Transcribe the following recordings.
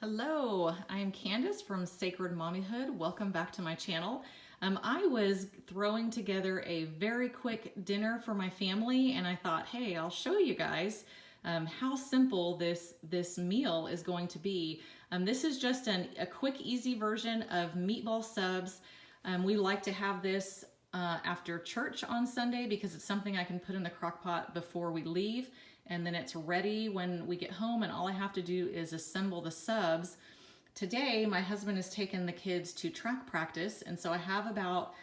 Hello, I'm Candace from Sacred Mommyhood. Welcome back to my channel. I was throwing together a very quick dinner for my family, and I thought, hey, I'll show you guys how simple this meal is going to be. This is just a quick, easy version of meatball subs. We like to have this after church on Sunday because it's something I can put in the crock pot before we leave, and then it's ready when we get home, and all I have to do is assemble the subs. Today, my husband has taken the kids to track practice, and so I have about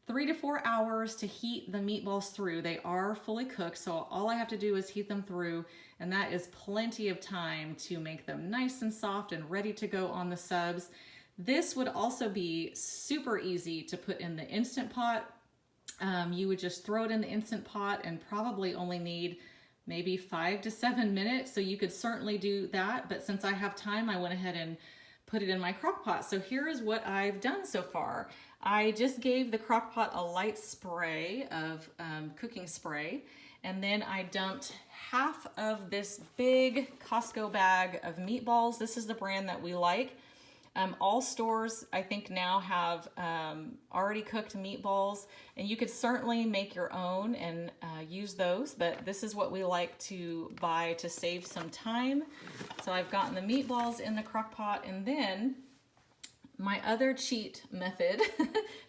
3 to 4 hours to heat the meatballs through. They are fully cooked, so all I have to do is heat them through, and that is plenty of time to make them nice and soft and ready to go on the subs. This would also be super easy to put in the Instant Pot. You would just throw it in the Instant Pot and probably only need maybe 5 to 7 minutes, so you could certainly do that, but since I have time, I went ahead and put it in my crock pot. So here is what I've done so far. I just gave the crock pot a light spray of cooking spray, and then I dumped half of this big Costco bag of meatballs. This is the brand that we like. All stores, I think, now have already cooked meatballs, and you could certainly make your own and use those, but this is what we like to buy to save some time. So I've gotten the meatballs in the crock pot, and then my other cheat method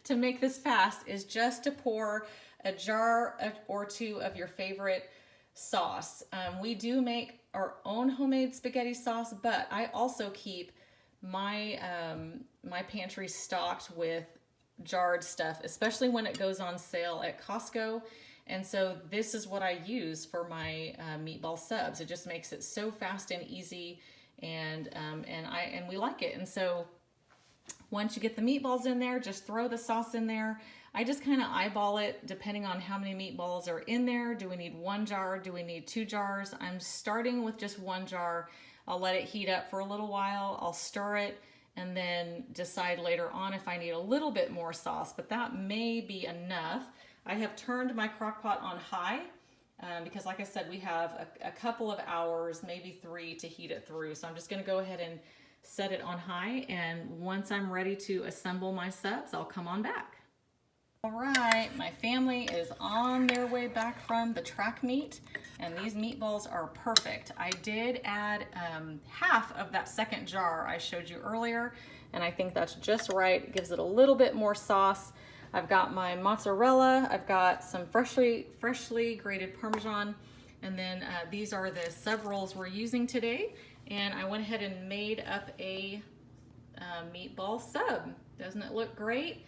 to make this fast is just to pour a jar or two of your favorite sauce. We do make our own homemade spaghetti sauce, but I also keep my pantry stocked with jarred stuff, especially when it goes on sale at Costco. And so this is what I use for my meatball subs. It just makes it so fast and easy, and we like it. And so once you get the meatballs in there, just throw the sauce in there. I just kind of eyeball it depending on how many meatballs are in there. Do we need 1 jar? Do we need 2 jars? I'm starting with just 1 jar. I'll let it heat up for a little while. I'll stir it and then decide later on if I need a little bit more sauce, but that may be enough. I have turned my crock pot on high because, like I said, we have a couple of hours, maybe 3, to heat it through. So I'm just gonna go ahead and set it on high, and once I'm ready to assemble my subs, I'll come on back. All right, my family is on their way back from the track meet, and these meatballs are perfect. I did add half of that second jar I showed you earlier, and I think that's just right. It gives it a little bit more sauce. I've got my mozzarella, I've got some freshly grated Parmesan, and then these are the sub rolls we're using today, and I went ahead and made up a meatball sub. Doesn't it look great?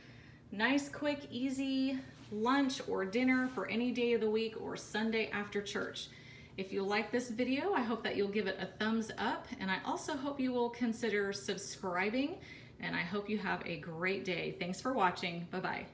Nice, quick, easy lunch or dinner for any day of the week or Sunday after church. If you like this video, I hope that you'll give it a thumbs up, and I also hope you will consider subscribing, and I hope you have a great day. Thanks for watching. Bye-bye.